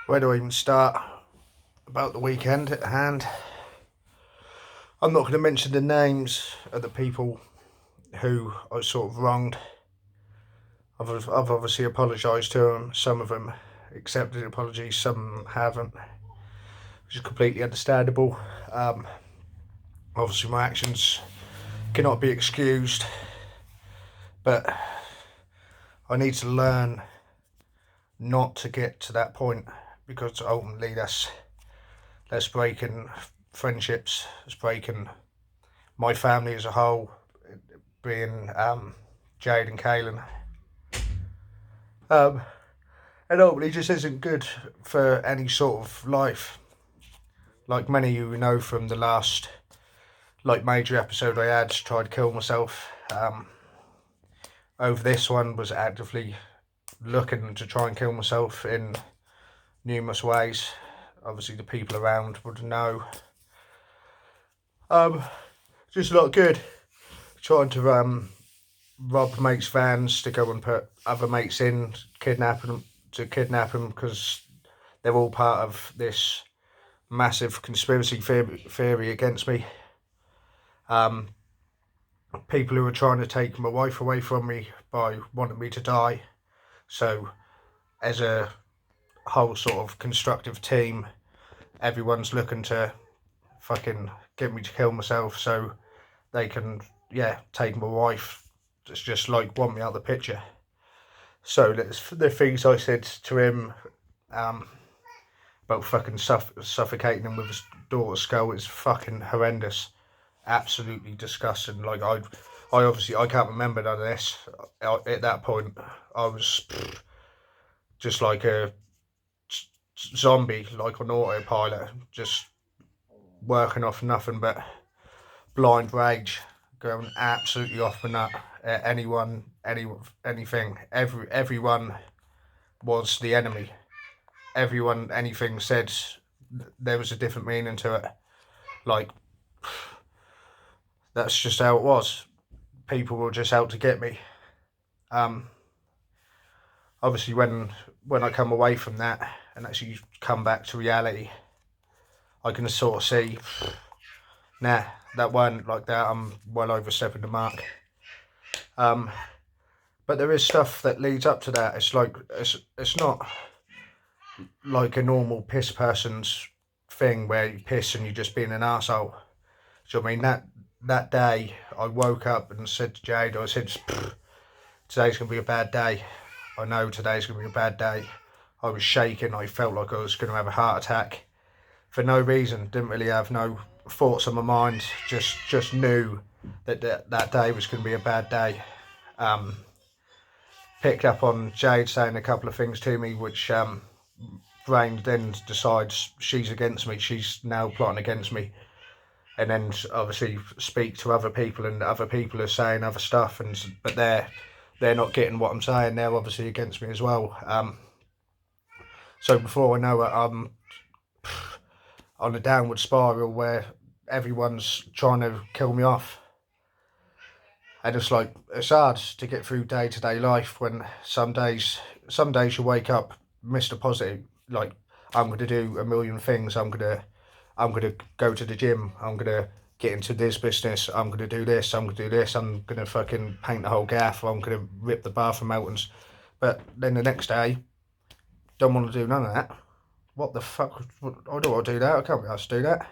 Where do I even start about the weekend at hand? I'm not going to mention the names of the people who I sort of wronged. I've obviously apologised to them. Some of them accepted apologies, some haven't, which is completely understandable. Obviously, my actions cannot be excused, but I need to learn not to get to that point, because ultimately that's breaking friendships, it's breaking my family as a whole, being Jade and Kaylin. And ultimately just isn't good for any sort of life. Like many of you know from the last major episode I had, tried to kill myself. Over this one was actively looking to try and kill myself in numerous ways. Obviously the people around would know. Just not good. Trying to rob mates' vans to go and put other mates in, kidnap them because they're all part of this massive conspiracy theory against me. People who are trying to take my wife away from me by wanting me to die. So as a whole sort of constructive team, everyone's looking to fucking get me to kill myself so they can, take my wife. It's just like want me out of the picture. So the things I said to him about fucking suffocating him with his daughter's skull is fucking horrendous, absolutely disgusting. Like I obviously I can't remember none of this. At that point, I was just like a zombie, like on autopilot, just working off nothing but blind rage, going absolutely off the nut at anyone, anything. Everyone was the enemy. Everyone, anything said, there was a different meaning to it. Like, that's just how it was. People were just out to get me. Obviously, when I come away from that and actually come back to reality, I can sort of see, nah, that weren't like that. I'm well overstepping the mark. But there is stuff that leads up to that. It's like it's not like a normal piss person's thing where you piss and you're just being an arsehole. So I mean that day I woke up and said to Jade, I said, today's gonna be a bad day. I know today's gonna be a bad day. I was shaking, I felt like I was gonna have a heart attack. For no reason, didn't really have no thoughts on my mind, just knew that day was gonna be a bad day. Picked up on Jade saying a couple of things to me, which brain then decides she's against me, she's now plotting against me, and then obviously speak to other people, and other people are saying other stuff, but they're not getting what I'm saying. They're obviously against me as well. So before I know it, I'm on a downward spiral where everyone's trying to kill me off. And it's like, it's hard to get through day-to-day life when some days you wake up Mr. Positive, like, I'm going to do a million things. I'm going to go to the gym. I'm going to get into this business. I'm going to do this. I'm going to do this. I'm going to fucking paint the whole gaff. I'm going to rip the bathroom out. But then the next day, don't want to do none of that. What the fuck? I don't want to do that. I can't be asked to do that.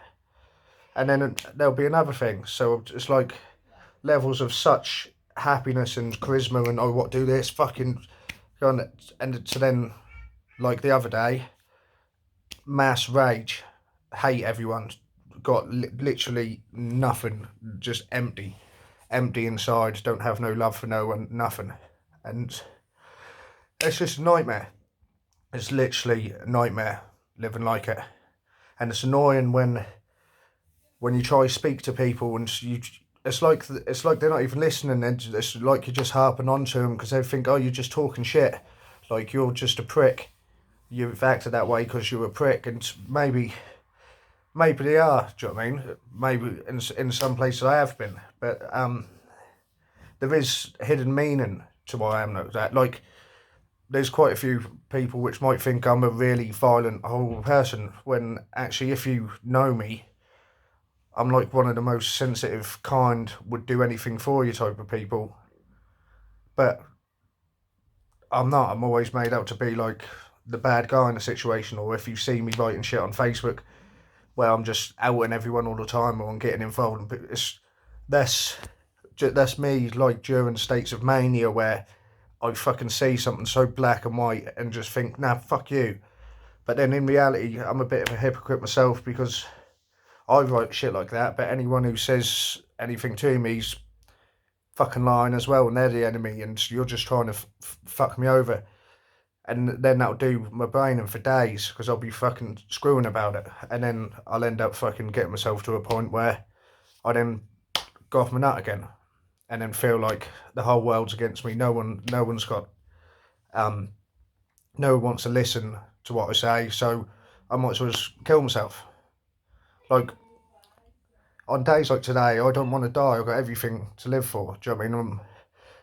And then there'll be another thing. So it's like levels of such happiness and charisma and, oh, what, do this, fucking, and to then, like the other day, mass rage, hate everyone, got literally nothing, just empty inside, don't have no love for no one, nothing. And it's just a nightmare. It's literally a nightmare living like it. And it's annoying when you try to speak to people and it's like they're not even listening. It's like you're just harping on to them because they think, oh, you're just talking shit, like you're just a prick. You've acted that way because you're a prick, and maybe they are. Do you know what I mean? Maybe in some places I have been, but there is hidden meaning to why I'm like that. Like there's quite a few people which might think I'm a really violent, horrible person, when actually, if you know me, I'm like one of the most sensitive, kind, would do anything for you type of people. But I'm not. I'm always made out to be like the bad guy in a situation, or if you see me writing shit on Facebook where I'm just outing everyone all the time or I'm getting involved, that's that's me like during states of mania where I fucking see something so black and white and just think, nah, fuck you. But then in reality, I'm a bit of a hypocrite myself because I write shit like that, but anyone who says anything to me's fucking lying as well, and they're the enemy, and you're just trying to fuck me over. And then that'll do my brain in for days because I'll be fucking screwing about it. And then I'll end up fucking getting myself to a point where I then go off my nut again and then feel like the whole world's against me. No one's got, no one wants to listen to what I say, so I might as well just kill myself. Like, on days like today, I don't want to die. I've got everything to live for. Do you know what I mean? I'm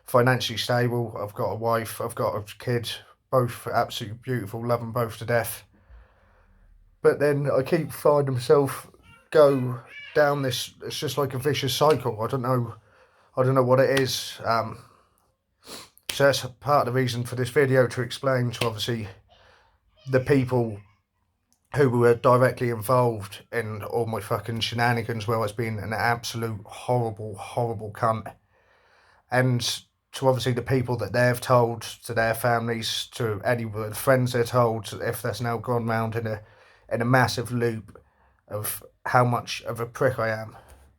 financially stable. I've got a wife. I've got a kid. Both absolutely beautiful. Love them both to death. But then I keep finding myself go down this. It's just like a vicious cycle. I don't know. I don't know what it is. So that's part of the reason for this video, to explain to obviously the people who were directly involved in all my fucking shenanigans, where I was being an absolute horrible, horrible cunt. And to obviously the people that they've told, to their families, to any friends they're told, if that's now gone round in a massive loop of how much of a prick I am.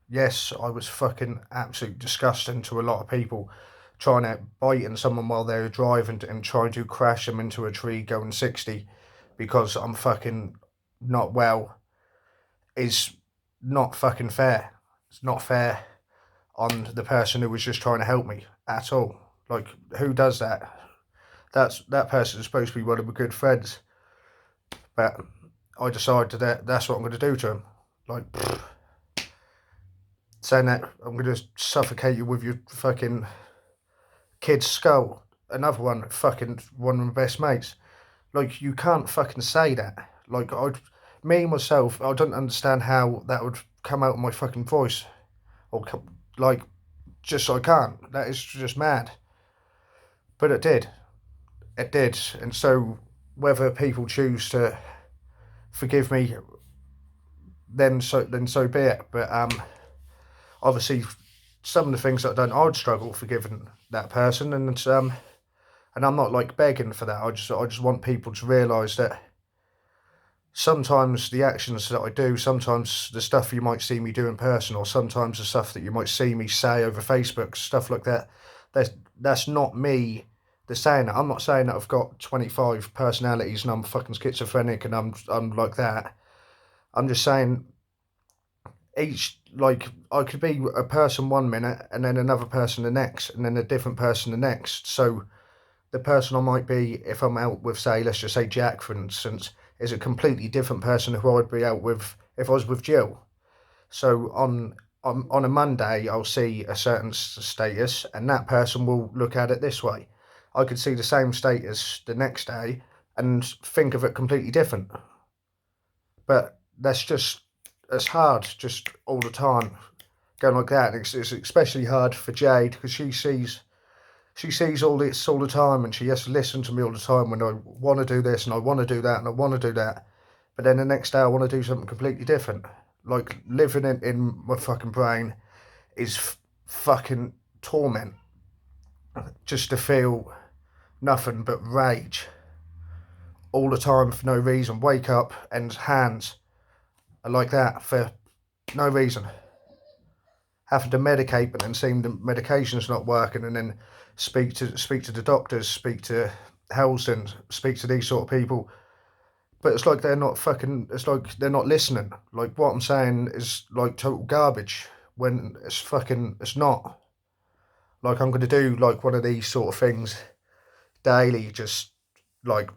Yes, I was fucking absolute disgusting to a lot of people, trying to bite in someone while they were driving and trying to crash them into a tree going 60 because I'm fucking not well, is not fucking fair. It's not fair on the person who was just trying to help me at all. Like, who does that? That person is supposed to be one of my good friends, but I decided that that's what I'm going to do to him. Like, saying that I'm going to suffocate you with your fucking kid's skull. Another one, fucking one of my best mates. Like, you can't fucking say that. Like, me myself, I don't understand how that would come out of my fucking voice, or like, just I can't. That is just mad. But it did. It did. And so whether people choose to forgive me, then so be it. But obviously some of the things that I've done, I'd struggle forgiving that person, and I'm not like begging for that. I just want people to realise that sometimes the actions that I do, sometimes the stuff you might see me do in person, or sometimes the stuff that you might see me say over Facebook, stuff like that, that's not me. They're saying that. I'm not saying that I've got 25 personalities and I'm fucking schizophrenic and I'm like that. I'm just saying like, I could be a person 1 minute and then another person the next, and then a different person the next. So the person I might be if I'm out with, say, let's just say Jack, for instance, is a completely different person who I'd be out with if I was with Jill. So on a Monday, I'll see a certain status, and that person will look at it this way. I could see the same status the next day and think of it completely different. But it's hard just all the time going like that. It's especially hard for Jade because she sees all this all the time, and she has to listen to me all the time when I want to do this and I want to do that and I want to do that. But then the next day I want to do something completely different. Like, living in my fucking brain is fucking torment. Just to feel nothing but rage all the time for no reason. Wake up and hands are like that for no reason. Having to medicate, but then seeing the medication's not working, and then speak to the doctors, speak to Helston, speak to these sort of people. But it's like they're not fucking, it's like they're not listening. Like, what I'm saying is like total garbage when it's not. Like, I'm going to do like one of these sort of things daily, just like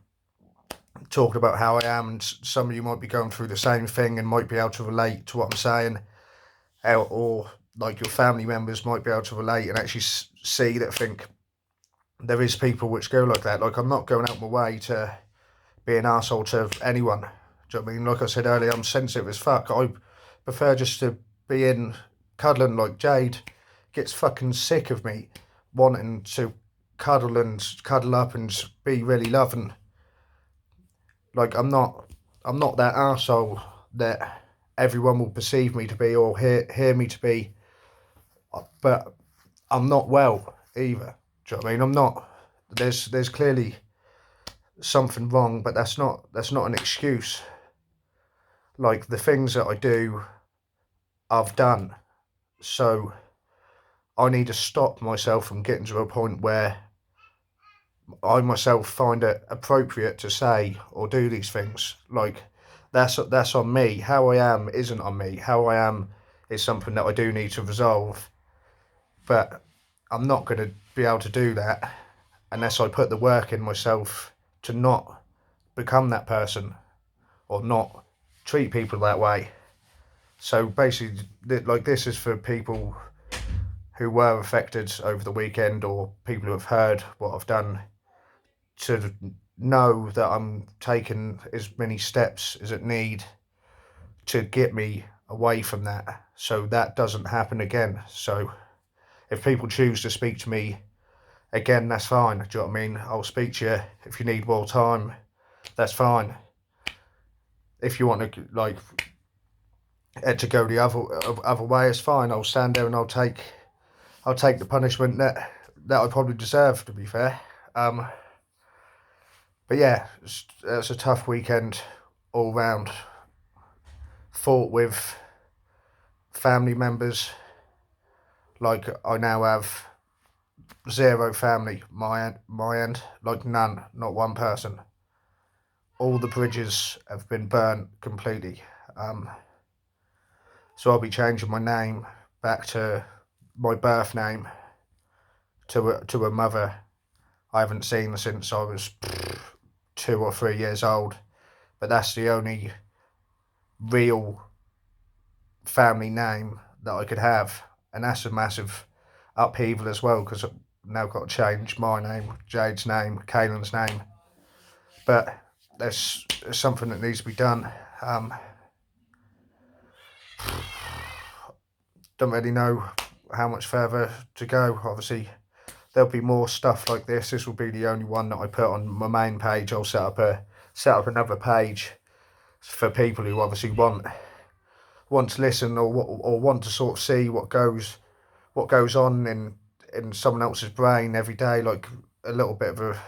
talking about how I am, and some of you might be going through the same thing and might be able to relate to what I'm saying, or like your family members might be able to relate and actually see that, think, there is people which go like that. Like, I'm not going out my way to be an arsehole to anyone. Do you know what I mean? Like I said earlier, I'm sensitive as fuck. I prefer just to be in cuddling. Like, Jade gets fucking sick of me wanting to cuddle up and be really loving. Like, I'm not that arsehole that everyone will perceive me to be or hear me to be. But I'm not well either. Do you know what I mean? I'm not. There's clearly something wrong, but that's not an excuse. Like, the things that I do, I've done. So I need to stop myself from getting to a point where I myself find it appropriate to say or do these things. Like, that's on me. How I am isn't on me. How I am is something that I do need to resolve. But I'm not going to be able to do that unless I put the work in myself to not become that person or not treat people that way. So basically, like, this is for people who were affected over the weekend or people who have heard what I've done, to know that I'm taking as many steps as it need to get me away from that, so that doesn't happen again. So if people choose to speak to me again, that's fine. Do you know what I mean? I'll speak to you. If you need more time, that's fine. If you want to, like, it to go the other way, it's fine. I'll stand there and I'll take the punishment that I probably deserve, to be fair. But yeah, it's a tough weekend all round. Fought with family members. Like, I now have zero family. My end, like, none, not one person. All the bridges have been burnt completely. So I'll be changing my name back to my birth name, to a mother I haven't seen since I was 2 or 3 years old. But that's the only real family name that I could have, and that's a massive upheaval as well, because I've now got to change my name, Jade's name, Kaylin's name. But there's something that needs to be done. Don't really know how much further to go. Obviously, there'll be more stuff like this. This will be the only one that I put on my main page. I'll set up another page for people who obviously want to listen, or want to sort of see what goes on in someone else's brain every day. Like, a little bit of a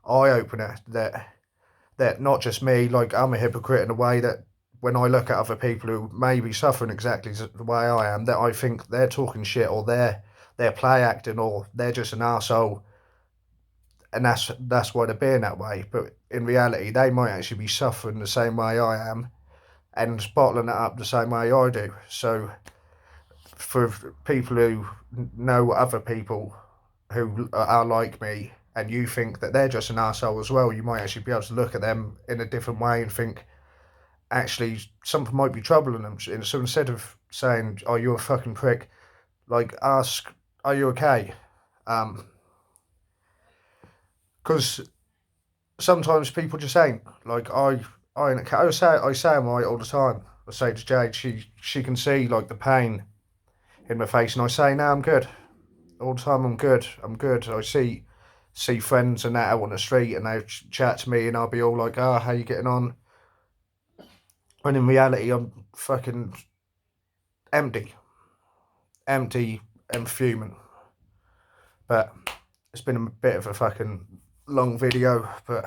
eye opener that not just me, like, I'm a hypocrite in a way that when I look at other people who may be suffering exactly the way I am, that I think they're talking shit, or they're play acting, or they're just an arsehole, and that's why they're being that way. But in reality, they might actually be suffering the same way I am and bottling it up the same way I do. So for people who know other people who are like me, and you think that they're just an arsehole as well, you might actually be able to look at them in a different way and think, actually, something might be troubling them. So instead of saying, "Oh, you're a fucking prick," like, ask, "Are you okay?" Because sometimes people just ain't. Like, I say I'm right all the time. I say to Jade, she can see, like, the pain in my face, and I say, "No, I'm good." All the time, I'm good. I'm good. I see friends and that out on the street, and they chat to me, and I'll be all like, "Ah, how you getting on?" When in reality, I'm fucking empty, empty and fuming. But it's been a bit of a fucking long video. But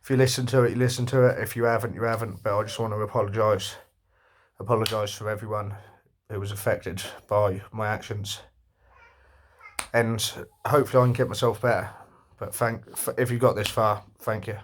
if you listen to it, you listen to it. If you haven't, you haven't. But I just want to apologise for everyone who was affected by my actions, and hopefully I can get myself better. But if you got this far, thank you.